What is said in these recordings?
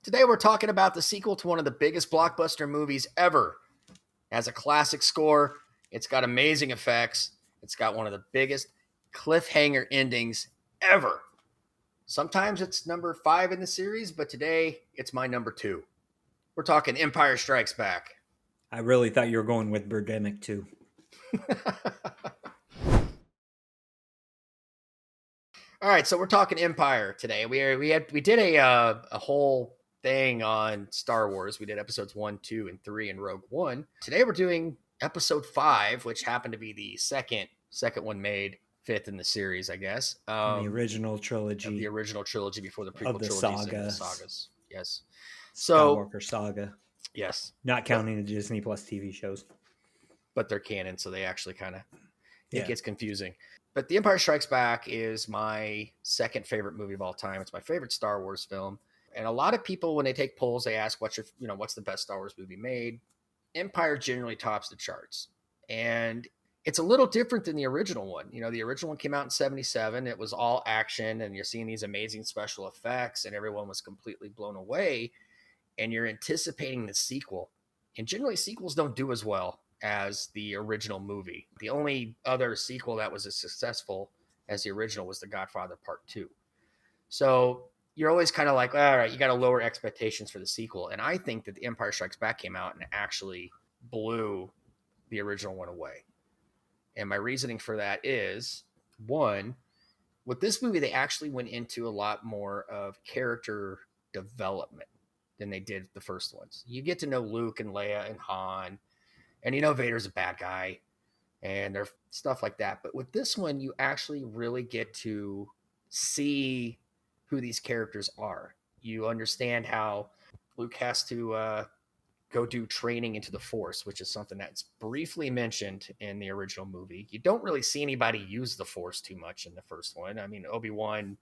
Today we're talking about the sequel to one of the biggest blockbuster movies ever. It has a classic score. It's got amazing effects. It's got one of the biggest cliffhanger endings ever. Sometimes it's number 5 in the series, but today it's my number 2. We're talking Empire Strikes Back. I really thought you were going with Birdemic too. All right, so we're talking Empire today. We did a whole thing on Star Wars. We did episodes 1, 2, and 3 in Rogue One. Today we're doing episode 5, which happened to be the second one made, 5th in the series, I guess. The original trilogy. The original trilogy before the prequel of the trilogies and the sagas. sagas. Yes. Skywalker saga. Yes. Not counting the Disney Plus TV shows. But they're canon, so they actually kind of it gets confusing. But The Empire Strikes Back is my second favorite movie of all time. It's my favorite Star Wars film. And a lot of people, when they take polls, they ask, what's the best Star Wars movie made? Empire generally tops the charts. And it's a little different than the original one. The original one came out in 1977. It was all action, and you're seeing these amazing special effects, and everyone was completely blown away. And you're anticipating the sequel. And generally, sequels don't do as well as the original movie. The only other sequel that was as successful as the original was The Godfather Part 2. So you're always kind of like, all right, you got to lower expectations for the sequel. And I think that The Empire Strikes Back came out and actually blew the original one away. And my reasoning for that is, one, with this movie, they actually went into a lot more of character development than they did the first ones. You get to know Luke and Leia and Han, and Vader's a bad guy, and there's stuff like that. But with this one, you actually really get to see who these characters are. You understand how Luke has to go do training into the Force, which is something that's briefly mentioned in the original movie. You don't really see anybody use the Force too much in the first one. I mean, Obi-Wan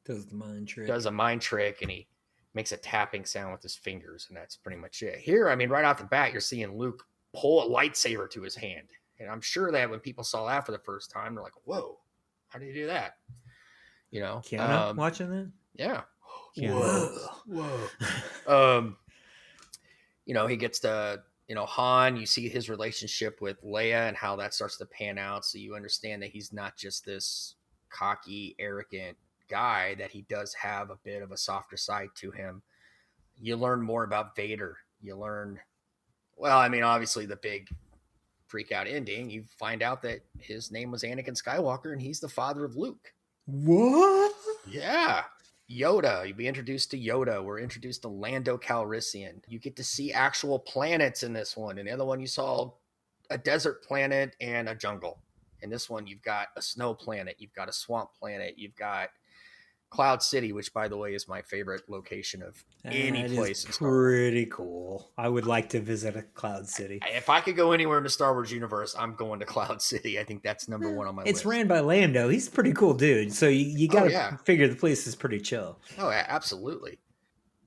does a mind trick, and he makes a tapping sound with his fingers, and that's pretty much it. Here, I mean, right off the bat, you're seeing Luke pull a lightsaber to his hand. And I'm sure that when people saw that for the first time, they're like, whoa, how did he do that? Keanu watching that? Yeah. Whoa. He gets to, Han, you see his relationship with Leia and how that starts to pan out. So you understand that he's not just this cocky, arrogant guy, that he does have a bit of a softer side to him. You learn more about Vader. You learn, obviously the big freak out ending, you find out that his name was Anakin Skywalker and he's the father of Luke. What? Yeah. Yoda. You'll be introduced to Yoda. We're introduced to Lando Calrissian. You get to see actual planets in this one. And the other one, you saw a desert planet and a jungle. In this one, you've got a snow planet. You've got a swamp planet. You've got Cloud City, which, by the way, is my favorite location of any place in Star Wars. Pretty cool. I would like to visit a Cloud City. If I could go anywhere in the Star Wars universe, I'm going to Cloud City. I think that's number 1 on my list. It's ran by Lando. He's a pretty cool dude. So you got to figure the place is pretty chill. Oh, yeah, absolutely.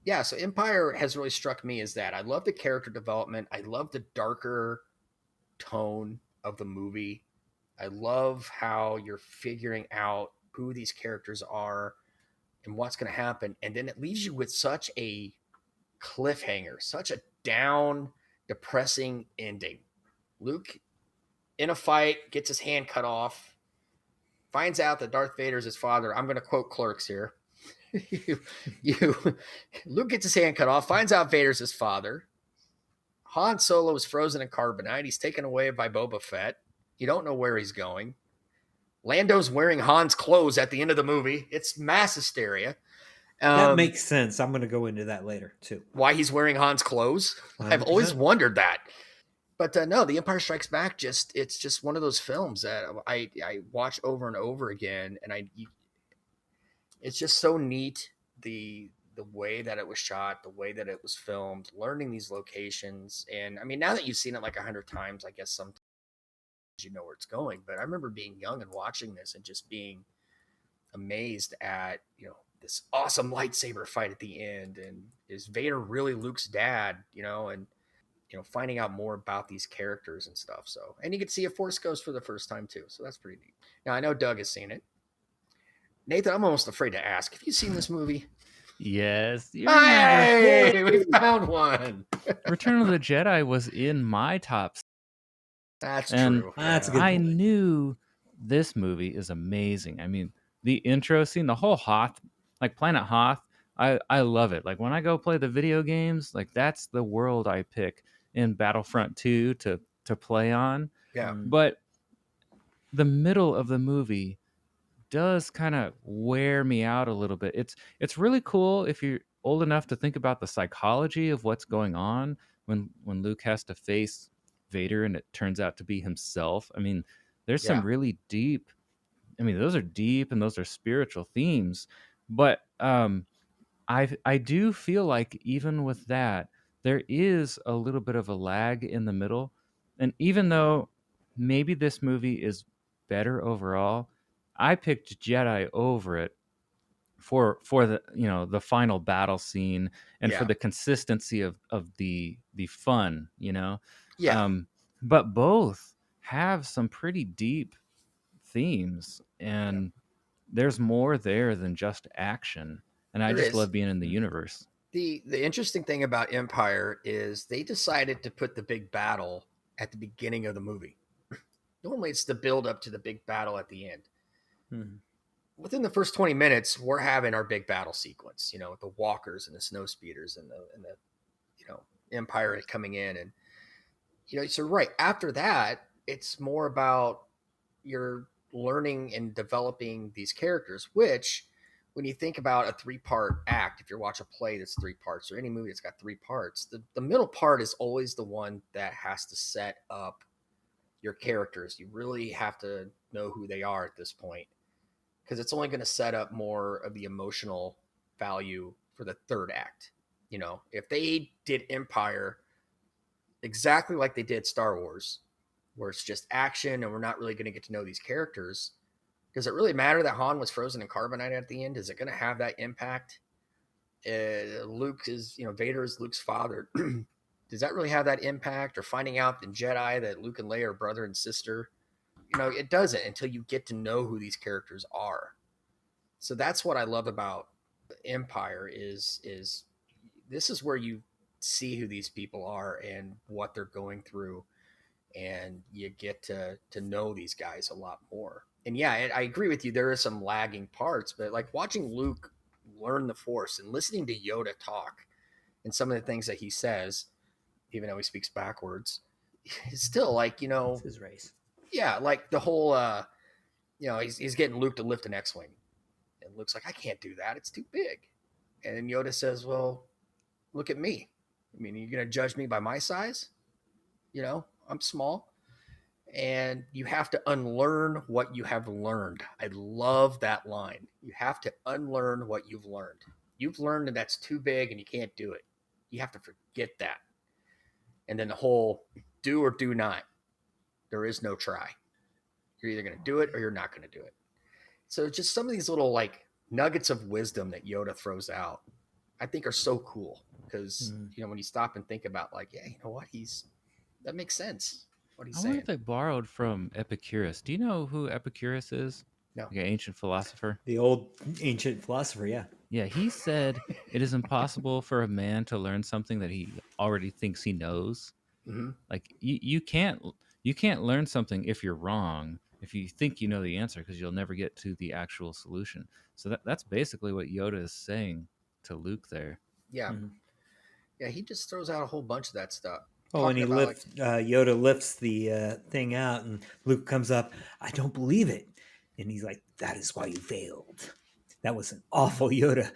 Yeah, so Empire has really struck me as that. I love the character development. I love the darker tone of the movie. I love how you're figuring out who these characters are and what's going to happen. And then it leaves you with such a cliffhanger, such a down, depressing ending. Luke, in a fight, gets his hand cut off, finds out that Darth Vader's his father. I'm going to quote Clerks here. Luke gets his hand cut off, finds out Vader's his father. Han Solo is frozen in carbonite. He's taken away by Boba Fett. You don't know where he's going. Lando's wearing Han's clothes at the end of the movie. It's mass hysteria. That makes sense. I'm going to go into that later, too. Why he's wearing Han's clothes? 100%. I've always wondered that. But no, The Empire Strikes Back, it's just one of those films that I watch over and over again. And it's just so neat, the way that it was shot, the way that it was filmed, learning these locations. And, I mean, now that you've seen it like 100 times, I guess sometimes you know where it's going. But I remember being young and watching this and just being amazed at, this awesome lightsaber fight at the end. And is Vader really Luke's dad, and, finding out more about these characters and stuff. So, and you get to see a Force Ghost for the first time too. So that's pretty neat. Now I know Doug has seen it. Nathan, I'm almost afraid to ask. Have you seen this movie? Yes. Hey! found one. Return of the Jedi was in my top. That's and true. That's a good I point. knew this movie is amazing. I mean, the intro scene, the whole Hoth, like Planet Hoth, I love it. Like when I go play the video games, like that's the world I pick in Battlefront 2 to play on. Yeah. But the middle of the movie does kind of wear me out a little bit. It's really cool if you're old enough to think about the psychology of what's going on when Luke has to face Vader and it turns out to be himself. I mean, there's some really deep. I mean, those are deep and those are spiritual themes. But I do feel like even with that, there is a little bit of a lag in the middle. And even though maybe this movie is better overall, I picked Jedi over it for the the final battle scene and for the consistency of the fun, Yeah. But both have some pretty deep themes, and there's more there than just action. And I just love being in the universe. The interesting thing about Empire is they decided to put the big battle at the beginning of the movie. Normally it's the build up to the big battle at the end. Within the first 20 minutes, we're having our big battle sequence, with the walkers and the snow speeders and the Empire coming in. And, so right after that, it's more about you're learning and developing these characters, which when you think about a 3-part act, if you watch a play that's 3 parts or any movie that's got 3 parts, the middle part is always the one that has to set up your characters. You really have to know who they are at this point, because it's only going to set up more of the emotional value for the 3rd act. If they did Empire exactly like they did Star Wars, where it's just action and we're not really going to get to know these characters, does it really matter that Han was frozen in carbonite at the end? Is it going to have that impact? Luke is, Vader is Luke's father. Does that really have that impact? Or finding out in Jedi that Luke and Leia are brother and sister? It doesn't until you get to know who these characters are. So that's what I love about Empire is this is where you see who these people are and what they're going through, and you get to know these guys a lot more. And yeah, I agree with you. There are some lagging parts, but like watching Luke learn the Force and listening to Yoda talk and some of the things that he says, even though he speaks backwards, it's still like, it's his race. Yeah, like the whole, he's getting Luke to lift an X-wing, and Luke's like, I can't do that. It's too big. And then Yoda says, well, look at me. I mean, are you going to judge me by my size? I'm small. And you have to unlearn what you have learned. I love that line. You have to unlearn what you've learned. You've learned that that's too big and you can't do it. You have to forget that. And then the whole do or do not. There is no try. You're either going to do it or you're not going to do it. So just some of these little like nuggets of wisdom that Yoda throws out, I think are so cool, because, when you stop and think about like, yeah, you know what? That makes sense. What he's saying. I wonder if they borrowed from Epicurus. Do you know who Epicurus is? No. Like an ancient philosopher. The old ancient philosopher, yeah. Yeah, he said it is impossible for a man to learn something that he already thinks he knows. Mm-hmm. Like you can't learn something if you're wrong, if you think you know the answer, because you'll never get to the actual solution. So that's basically what Yoda is saying to Luke there. Yeah. Yeah, he just throws out a whole bunch of that stuff. Oh, and Yoda lifts the thing out, and Luke comes up. I don't believe it, and he's like, "That is why you failed. That was an awful Yoda."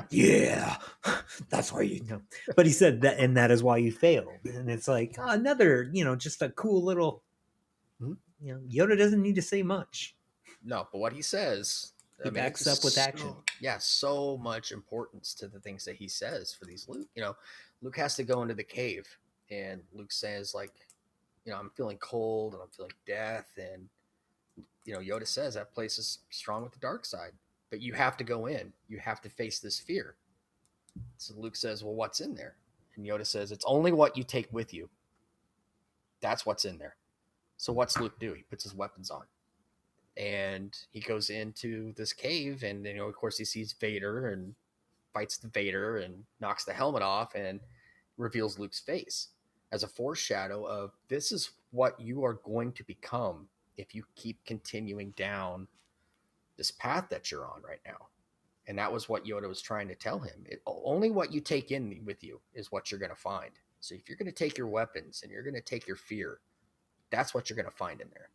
Yeah, that's why you know. But he said that, and that is why you failed. And it's like another, just a cool little. Yoda doesn't need to say much. No, but what he says, he backs up with action. Yeah, so much importance to the things that he says for these Luke. Luke has to go into the cave, and Luke says like, I'm feeling cold and I'm feeling death, and Yoda says that place is strong with the dark side, but you have to go in. You have to face this fear. So Luke says, well, what's in there? And Yoda says, it's only what you take with you. That's what's in there. So what's Luke do? He puts his weapons on, and he goes into this cave, and of course he sees Vader, and fights the Vader and knocks the helmet off and reveals Luke's face as a foreshadow of this is what you are going to become if you keep continuing down this path that you're on right now. And that was what Yoda was trying to tell him. Only what you take in with you is what you're going to find. So if you're going to take your weapons and you're going to take your fear, that's what you're going to find in there.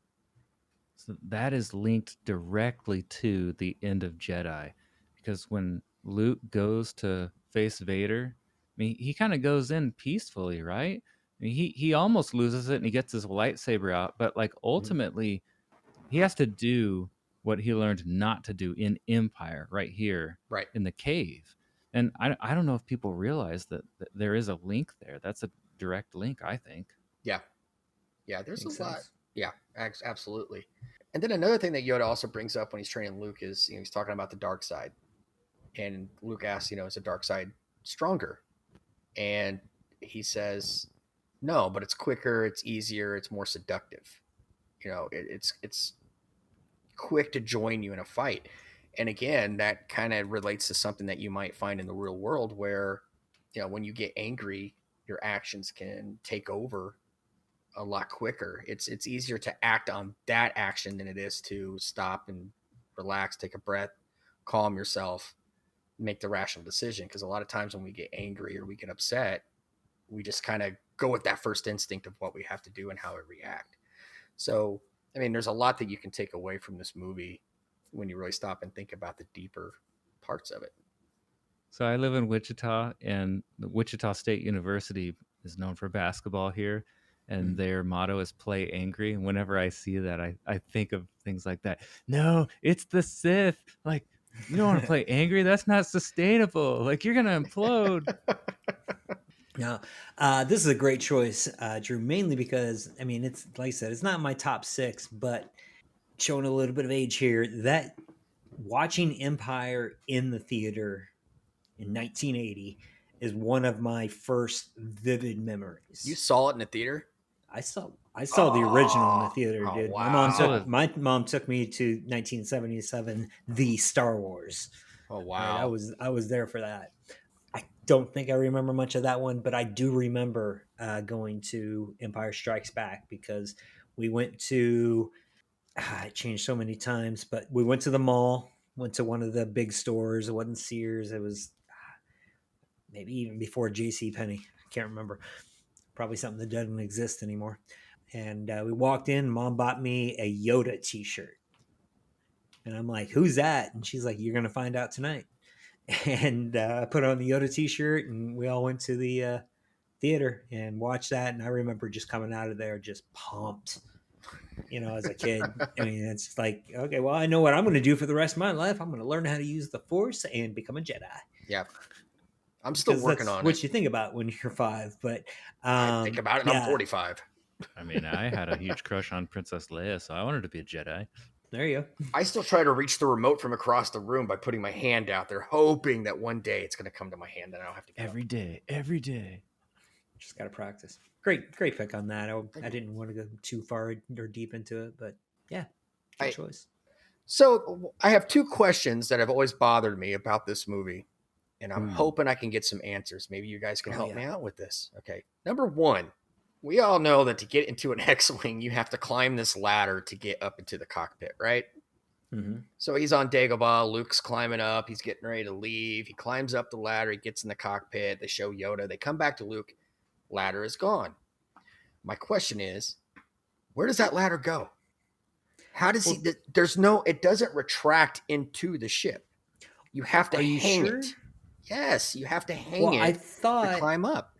So that is linked directly to the end of Jedi, because when Luke goes to face Vader, I mean, he kind of goes in peacefully, right? I mean, he almost loses it and he gets his lightsaber out, but like ultimately, he has to do what he learned not to do in Empire right here, right in the cave. And I don't know if people realize that there is a link there. That's a direct link, I think. Yeah. There's Makes a lot. sense. Yeah, absolutely. And then another thing that Yoda also brings up when he's training Luke is, he's talking about the dark side. And Luke asks, is the dark side stronger? And he says, no, but it's quicker, it's easier, it's more seductive. It's quick to join you in a fight. And again, that kind of relates to something that you might find in the real world where, when you get angry, your actions can take over a lot quicker. It's easier to act on that action than it is to stop and relax, take a breath, calm yourself, make the rational decision. Because a lot of times when we get angry or we get upset, we just kind of go with that first instinct of what we have to do and how we react. So, I mean, there's a lot that you can take away from this movie when you really stop and think about the deeper parts of it. So I live in Wichita, and the Wichita State University is known for basketball here, and their motto is play angry. And whenever I see that, I think of things like that. No, it's the Sith. Like, you don't want to play angry. That's not sustainable. Like, you're going to implode. Now, this is a great choice, Drew, mainly because, I mean, it's like I said, it's not my top 6, but showing a little bit of age here, that watching Empire in the theater in 1980 is one of my first vivid memories. You saw it in the theater? I saw the original in the theater, dude. Wow. My mom took me to 1977, the Star Wars. Oh wow. Right, I was there for that. I don't think I remember much of that one, but I do remember going to Empire Strikes Back because we went to it changed so many times, but we went to the mall, went to one of the big stores. It wasn't Sears. It was maybe even before JCPenney. I can't remember. Probably something that doesn't exist anymore. And we walked in. Mom bought me a Yoda t-shirt. And I'm like, who's that? And she's like, you're going to find out tonight. And I put on the Yoda t-shirt and we all went to the theater and watched that. And I remember just coming out of there just pumped, as a kid. I mean, it's like, okay, well, I know what I'm going to do for the rest of my life. I'm going to learn how to use the Force and become a Jedi. Yeah. I'm still working on what you think about when you're 5, but I think about it and I'm 45. I mean, I had a huge crush on Princess Leia, so I wanted to be a Jedi. There you go. I still try to reach the remote from across the room by putting my hand out there, hoping that one day it's going to come to my hand and I don't have to get every day. Just got to practice. Great pick on that. I didn't want to go too far or deep into it, but yeah, good choice. So I have 2 questions that have always bothered me about this movie, and I'm hoping I can get some answers. Maybe you guys can help me out with this. Okay. Number 1, we all know that to get into an X-Wing, you have to climb this ladder to get up into the cockpit, right? Mm-hmm. So he's on Dagobah. Luke's climbing up. He's getting ready to leave. He climbs up the ladder. He gets in the cockpit. They show Yoda. They come back to Luke. Ladder is gone. My question is, where does that ladder go? How does he? It doesn't retract into the ship. You have to hang it. Yes, you have to hang it. I thought to climb up.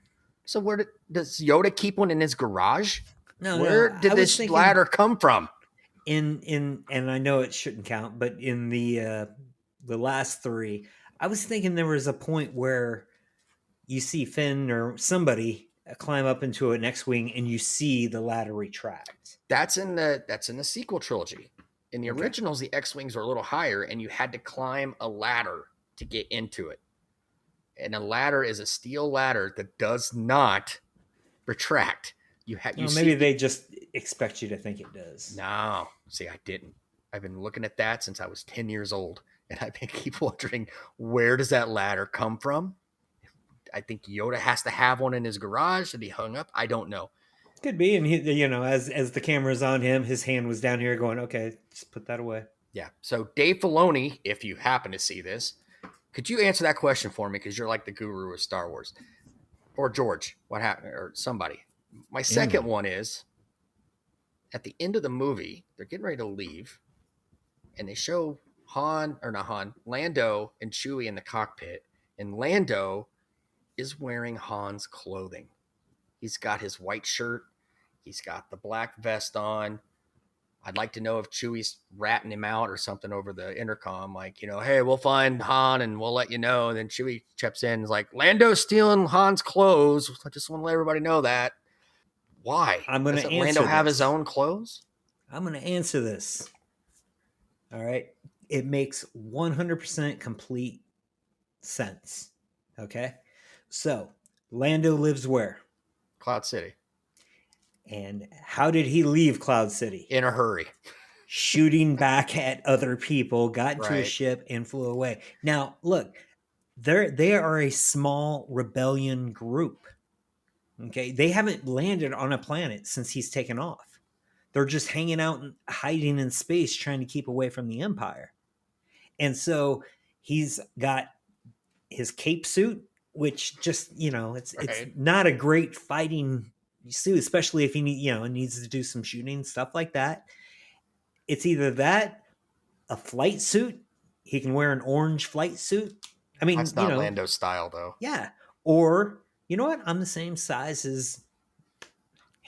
So where does Yoda keep one in his garage? No, where did this ladder come from? In and I know it shouldn't count, but in the last 3, I was thinking there was a point where you see Finn or somebody climb up into an X-Wing and you see the ladder retract. That's in the sequel trilogy. In the originals, the X-Wings are a little higher and you had to climb a ladder to get into it. And a ladder is a steel ladder that does not retract. Maybe they just expect you to think it does. No. See, I didn't. I've been looking at that since I was 10 years old. And I keep wondering, where does that ladder come from? I think Yoda has to have one in his garage that he hung up. I don't know. Could be, and he, as the camera's on him, his hand was down here, going, "Okay, just put that away." Yeah. So Dave Filoni, if you happen to see this, could you answer that question for me? Because you're like the guru of Star Wars, or George, what happened, or somebody. My second Anyone. one is at the end of the movie, they're getting ready to leave, and they show Lando and Chewie in the cockpit, and Lando is wearing Han's clothing. He's got his white shirt, he's got the black vest on. I'd like to know if Chewie's ratting him out or something over the intercom, like, hey, we'll find Han and we'll let you know. And then Chewie chips in and is like, Lando's stealing Han's clothes. I just want to let everybody know that. Why? I'm going to Doesn't answer Lando have this. his own clothes? I'm going to answer this. All right. It makes 100% complete sense. Okay. So Lando lives where? Cloud City. And how did he leave Cloud City? In a hurry. Shooting back at other people, got into a Right. ship and flew away. Now, look, they are a small rebellion group. Okay. They haven't landed on a planet since he's taken off. They're just hanging out and hiding in space, trying to keep away from the Empire. And so he's got his cape suit, which just, it's Right. not a great fighting suit, especially if he needs to do some shooting, stuff like that. It's either that, a flight suit. He can wear an orange flight suit. I mean, That's not Lando's style, though. yeah. Or, you know what? I'm the same size as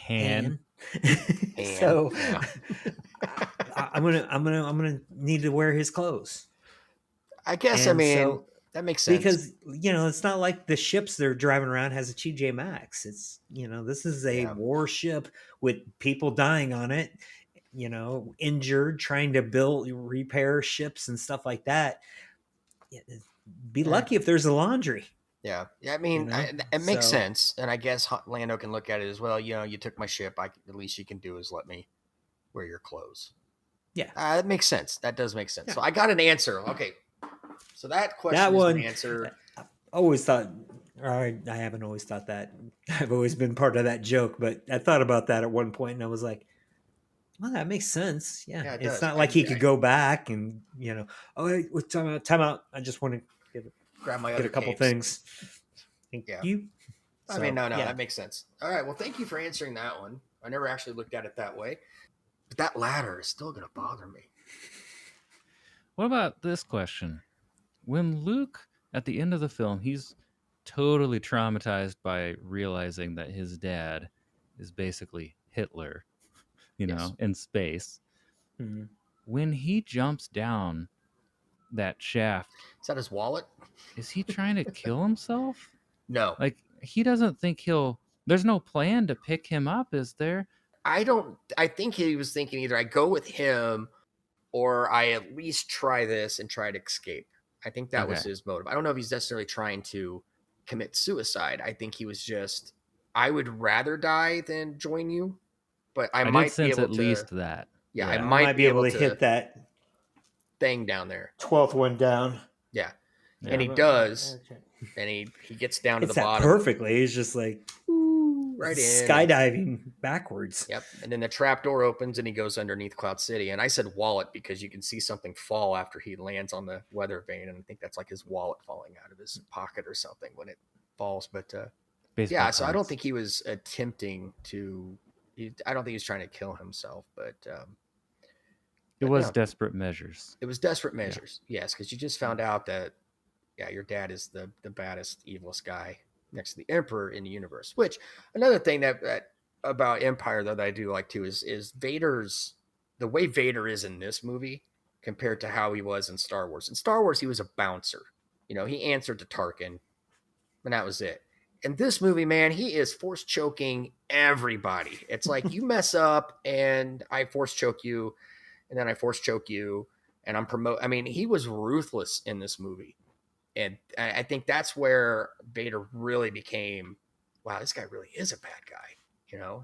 Han. So Yeah. I'm gonna need to wear his clothes. I guess, And so, that makes sense. because it's not like the ships they're driving around has a TJ Maxx. It's this is a warship with people dying on it, injured, trying to repair ships and stuff like that. Be lucky if there's a laundry. Yeah. I mean, it makes sense. And I guess Lando can look at it as well. You took my ship. The least you can do is let me wear your clothes. Yeah. That makes sense. That does make sense. Yeah. So I got an answer. Okay. So that question that one, is answered. I always thought, or I haven't always thought that. I've always been part of that joke, but I thought about that at one point and I was like, well, that makes sense. Yeah. It's not like he could go back and, time out. I just want to grab my get a couple things. Thank you. I mean, no, that makes sense. All right. Well, thank you for answering that one. I never actually looked at it that way. But that ladder is still going to bother me. What about this question? When Luke, at the end of the film, he's totally traumatized by realizing that his dad is basically Hitler, in space. Mm-hmm. When he jumps down that shaft, is that his wallet? Is he trying to kill himself? No. Like, he doesn't think there's no plan to pick him up, is there? I think he was thinking either I go with him or I at least try this and try to escape. I think that was his motive. I don't know if he's necessarily trying to commit suicide. I think he was just, I would rather die than join you, but I might be able at least that. Yeah, I might be able to hit that thing down there. 12th one down. Yeah. And he does. And he gets down to the bottom perfectly. He's just like right in, skydiving backwards. Yep. And then the trap door opens and he goes underneath Cloud City. And I said wallet because you can see something fall after he lands on the weather vane, and I think that's like his wallet falling out of his pocket or something when it falls. But so I don't think he was attempting to. I don't think he was trying to kill himself, but it was desperate measures. It was desperate measures, yes, because you just found out that your dad is the baddest, evilest guy next to the Emperor in the universe. Which another thing that about Empire though that I do like too is Vader's, the way Vader is in this movie compared to how he was in Star Wars. In Star Wars, he was a bouncer. He answered to Tarkin, and that was it. In this movie, man, he is force choking everybody. It's like you mess up and I force choke you, and then I force choke you, and I mean, he was ruthless in this movie. And I think that's where Vader really became, wow, this guy really is a bad guy.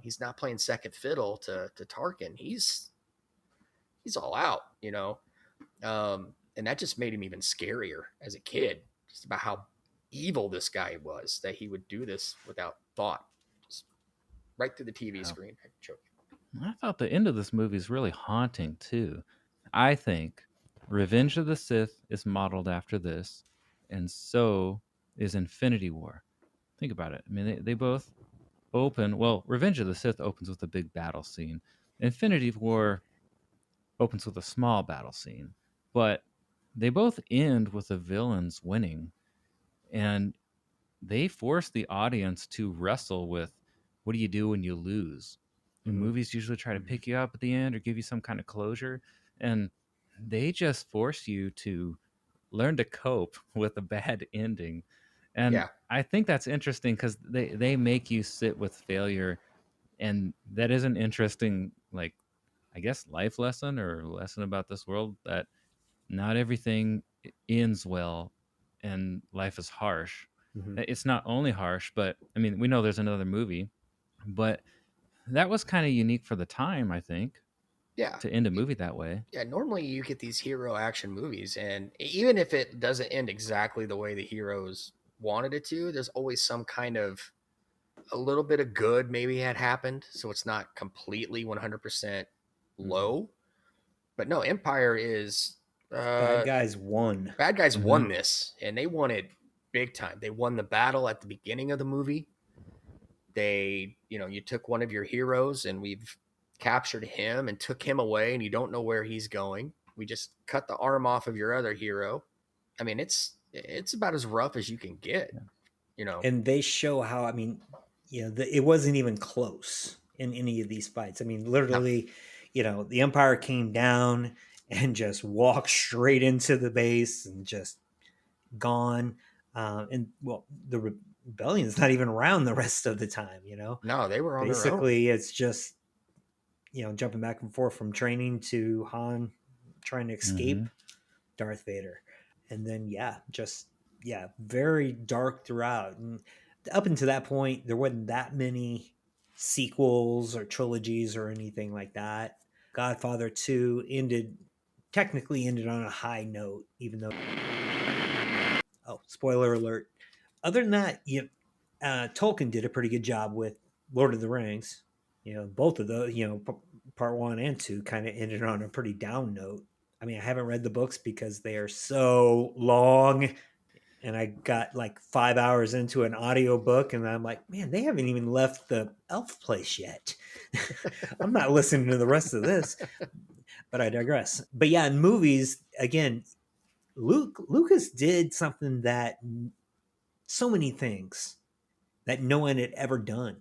He's not playing second fiddle to Tarkin. He's all out, And that just made him even scarier as a kid, just about how evil this guy was, that he would do this without thought, just right through the TV Wow. screen. I thought the end of this movie is really haunting too. I think Revenge of the Sith is modeled after this, and so is Infinity War. Think about it. I mean, they both open. Well, Revenge of the Sith opens with a big battle scene. Infinity War opens with a small battle scene, but they both end with the villains winning, and they force the audience to wrestle with what do you do when you lose. And Mm-hmm. movies usually try to Mhm. pick you up at the end or give you some kind of closure, and they just force you to learn to cope with a bad ending. And Yeah. I think that's interesting because they make you sit with failure, and that is an interesting, like, I guess, life lesson or lesson about this world, that not everything ends well and life is harsh. Mhm. It's not only harsh, but I mean, we know there's another movie, but that was kind of unique for the time, I think, Yeah. to end a movie that way. Yeah, normally you get these hero action movies, and even if it doesn't end exactly the way the heroes wanted it to, there's always some kind of a little bit of good maybe had happened, so it's not completely 100% Mhm. low. But no, Empire is Bad uh guys won. bad guys Hmm. won this, and they won it big time. They won the battle at the beginning of the movie. They, you took one of your heroes, and we've captured him and took him away, and you don't know where he's going. We just cut the arm off of your other hero. I mean, it's about as rough as you can get, you know. And they show how, I mean, it wasn't even close in any of these fights. I mean, No, literally, the Empire came down and just walked straight into the base and just gone. And well, the rebellion's not even around the rest of the time. no, they were on their own. Basically, it's just jumping back and forth from training to Han trying to Hmm. escape Darth Vader. And then yeah, very dark throughout. And up until that point, there wasn't that many sequels or trilogies or anything like that. Godfather 2 technically ended on a high note, even though, oh, spoiler alert. Other than that, Tolkien did a pretty good job with Lord of the Rings. Both of those, part one and two kind of ended on a pretty down note. I mean, I haven't read the books because they are so long, and I got like 5 hours into an audiobook, and I'm like, man, they haven't even left the elf place yet. I'm not listening to the rest of this, but I digress. But yeah, in movies, again, Lucas did something that so many things that no one had ever done.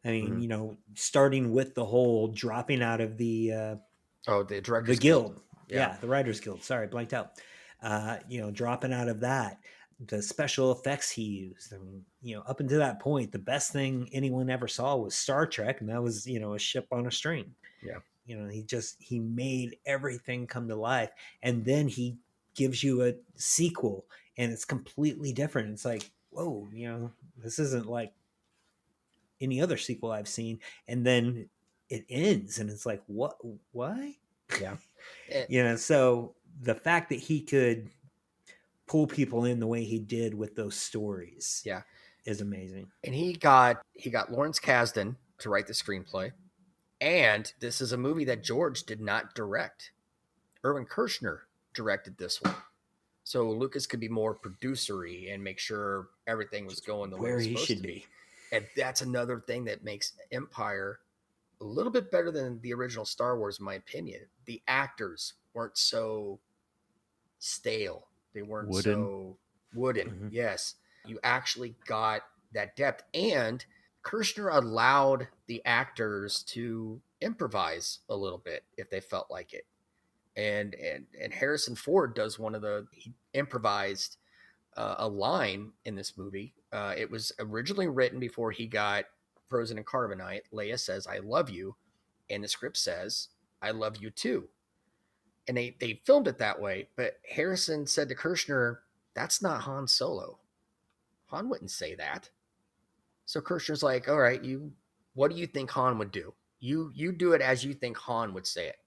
I mean, Mhm. starting with the whole dropping out of Oh, the the Directors Guild. guild. Yeah, Yeah, the Writers Guild. Sorry, blanked out. Dropping out of that, the special effects he used. I mean, up until that point, the best thing anyone ever saw was Star Trek, and that was, a ship on a string. yeah, He made everything come to life, and then he gives you a sequel, and it's completely different. It's like, whoa, this isn't like any other sequel I've seen. And then it ends, and it's like, what? Why? yeah. And, So the fact that he could pull people in the way he did with those stories yeah, is amazing. and he got Lawrence Kasdan to write the screenplay, and this is a movie that George did not direct. Irvin Kershner directed this one. So Lucas could be more producery and make sure everything was going the way it Where was he supposed should to be. be. And that's another thing that makes Empire a little bit better than the original Star Wars, in my opinion. The actors weren't so stale. They weren't Wooden. so wooden. Mhm. Yes. You actually got that depth. And Kirshner allowed the actors to improvise a little bit if they felt like it. And Harrison Ford does he improvised a line in this movie. It was originally written before he got Frozen in Carbonite. Leia says, "I love you," and the script says, "I love you too." And they filmed it that way. But Harrison said to Kirshner, "That's not Han Solo. Han wouldn't say that." So Kirshner's like, "All right, what do you think Han would do? You do it as you think Han would say it."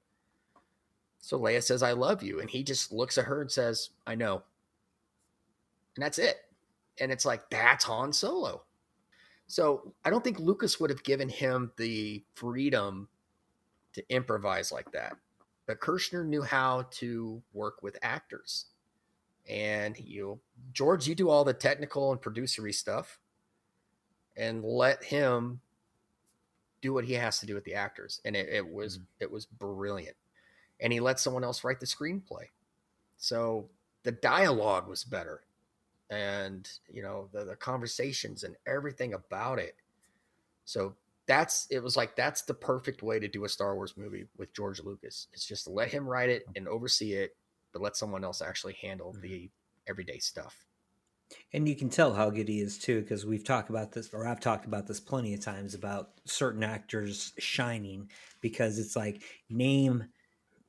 So Leia says, I love you. And he just looks at her and says, I know. And that's it. And it's like, that's Han Solo. So I don't think Lucas would have given him the freedom to improvise like that. But Kirshner knew how to work with actors. And George, you do all the technical and producery stuff and let him do what he has to do with the actors. And it was brilliant. And he let someone else write the screenplay. So the dialogue was better. And the conversations and everything about it. So that's the perfect way to do a Star Wars movie with George Lucas. It's just to let him write it and oversee it, but let someone else actually handle the everyday stuff. And you can tell how good he is too, because we've talked about this, or I've talked about this plenty of times, about certain actors shining, because it's like name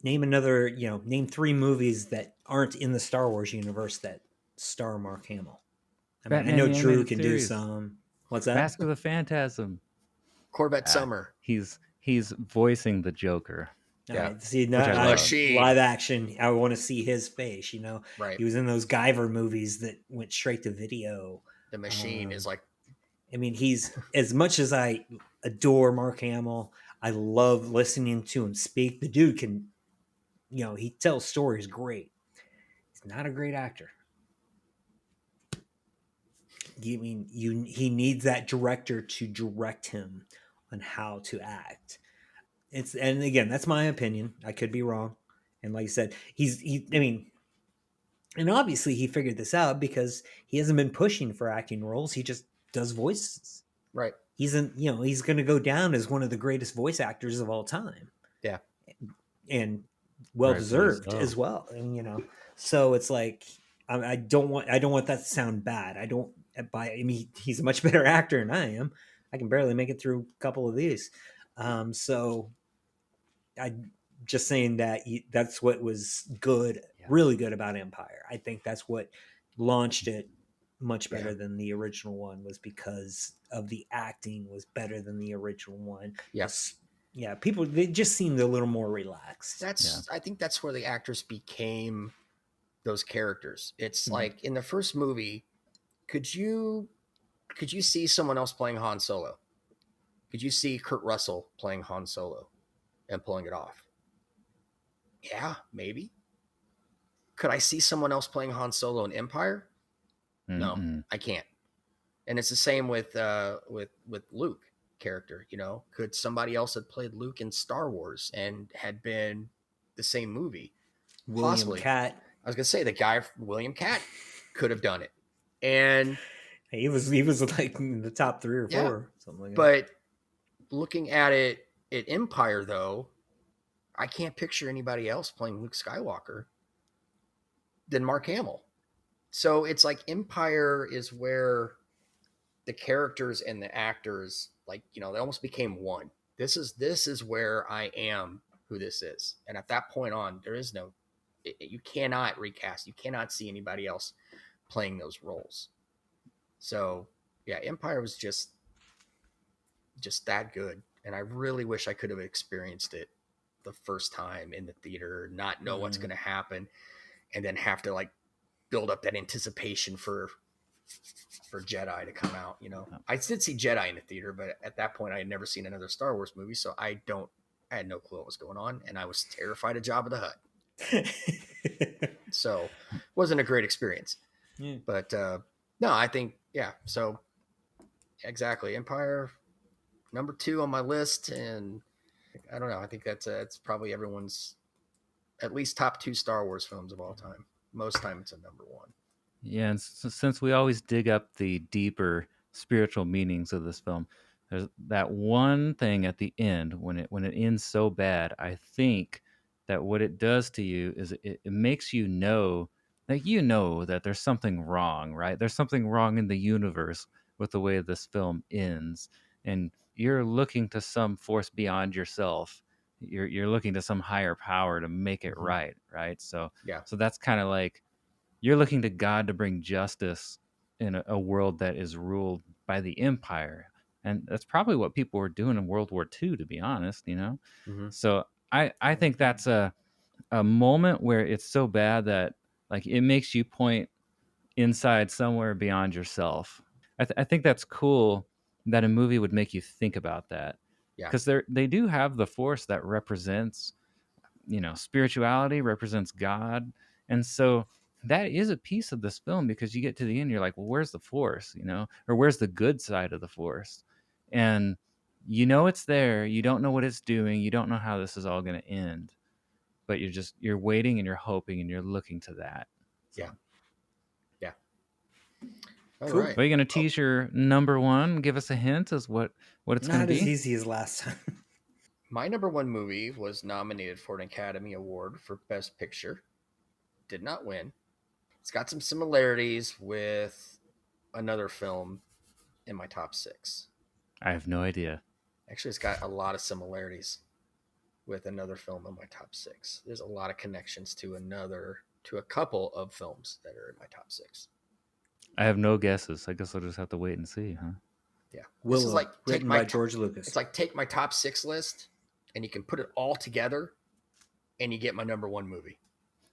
another, name 3 movies that aren't in the Star Wars universe that star Mark Hamill. I mean, Batman I know the Drew Animated can Series. do some. What's that? Mask of the Phantasm. Corvette Summer. He's voicing the Joker. Yeah. Yeah. See, Machine. live action. I want to see his face. Right. He was in those Guyver movies that went straight to video. The Machine is like. I mean, he's, as much as I adore Mark Hamill, I love listening to him speak. The dude can, he tells stories great. He's not a great actor. I mean, he needs that director to direct him on how to act. And again, that's my opinion. I could be wrong. And like I said, and obviously he figured this out because he hasn't been pushing for acting roles. He just does voices. Right. He's going to go down as one of the greatest voice actors of all time. Yeah. And well deserved as well. And so it's like, I don't want that to sound bad. He's a much better actor than I am. I can barely make it through a couple of these. So I just saying that that's what was good, really good about Empire. I think that's what launched it much better than the original one, was because of the acting was better than the original one. Yes. Yeah. People, they just seemed a little more relaxed. I think that's where the actors became those characters. It's like in the first movie, could you see someone else playing Han Solo? Could you see Kurt Russell playing Han Solo and pulling it off? Yeah, maybe. Could I see someone else playing Han Solo in Empire? No, I can't. And it's the same with Luke character. Could somebody else have played Luke in Star Wars and had been the same movie? William Catt. I was gonna say the guy William Catt could have done it, and he was like in the top 3 or 4, something like that. But looking at it at Empire, though, I can't picture anybody else playing Luke Skywalker than Mark Hamill. So it's like Empire is where the characters and the actors, like, they almost became one. This is where I am who this is. And at that point on, there is no, you cannot recast. You cannot see anybody else playing those roles. So yeah, Empire was just that good. And I really wish I could have experienced it the first time in the theater, not know what's going to happen, and then have to like build up that anticipation for Jedi to come out. I did see Jedi in the theater, but at that point I had never seen another Star Wars movie, so I had no clue what was going on, and I was terrified of Jabba the Hutt. So it wasn't a great experience. Yeah. But no, I think so exactly, Empire number 2 on my list, and I don't know, I think that's probably everyone's at least top 2 Star Wars films of all time. Most time it's a number 1. Yeah, and since we always dig up the deeper spiritual meanings of this film, there's that one thing at the end when it ends so bad. I think that what it does to you is it makes you know that there's something wrong, right? There's something wrong in the universe with the way this film ends, and you're looking to some force beyond yourself. You're looking to some higher power to make it right? So that's kind of like, you're looking to God to bring justice in a world that is ruled by the Empire. And that's probably what people were doing in World War II, to be honest, Mm-hmm. So I think that's a moment where it's so bad that like it makes you point inside somewhere beyond yourself. I think that's cool that a movie would make you think about that, Yeah. because they do have the force that represents, spirituality, represents God, and so that is a piece of this film, because you get to the end, you're like, well, where's the force, or where's the good side of the force? And it's there. You don't know what it's doing. You don't know how this is all going to end, but you're waiting and you're hoping and you're looking to that. So. Yeah. All Cool. right. Are you going to tease your number one? Give us a hint as what it's going to Not be. as easy as last time. My number one movie was nominated for an Academy Award for Best Picture. Did not win. It's got some similarities with another film in my top 6. I have no idea. Actually, it's got a lot of similarities with another film in my top 6. There's a lot of connections to a couple of films that are in my top 6. I have no guesses. I guess I'll just have to wait and see, huh? Yeah. Willow, This is like written by George Lucas. It's like take my top 6 list and you can put it all together and you get my number one movie.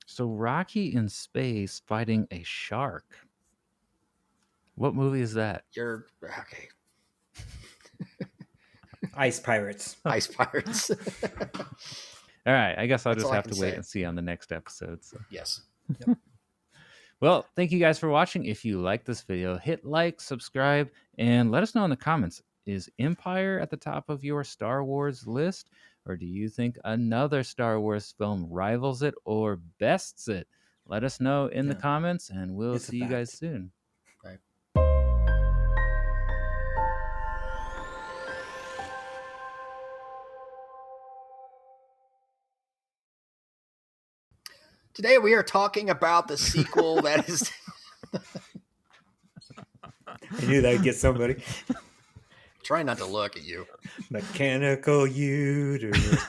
So Rocky in space fighting a shark. What movie is that? You're okay. Ice Pirates. Ice Pirates. All right. I guess I'll That's just all I have can to wait say. and see on the next episode. So. Yes. Well, thank you guys for watching. If you like this video, hit like, subscribe, and let us know in the comments. Is Empire at the top of your Star Wars list? Or do you think another Star Wars film rivals it or bests it? Let us know in the comments, and we'll see you guys soon. Right. Today we are talking about the sequel that is... I knew that would get somebody. Try not to look at you. Mechanical uterus.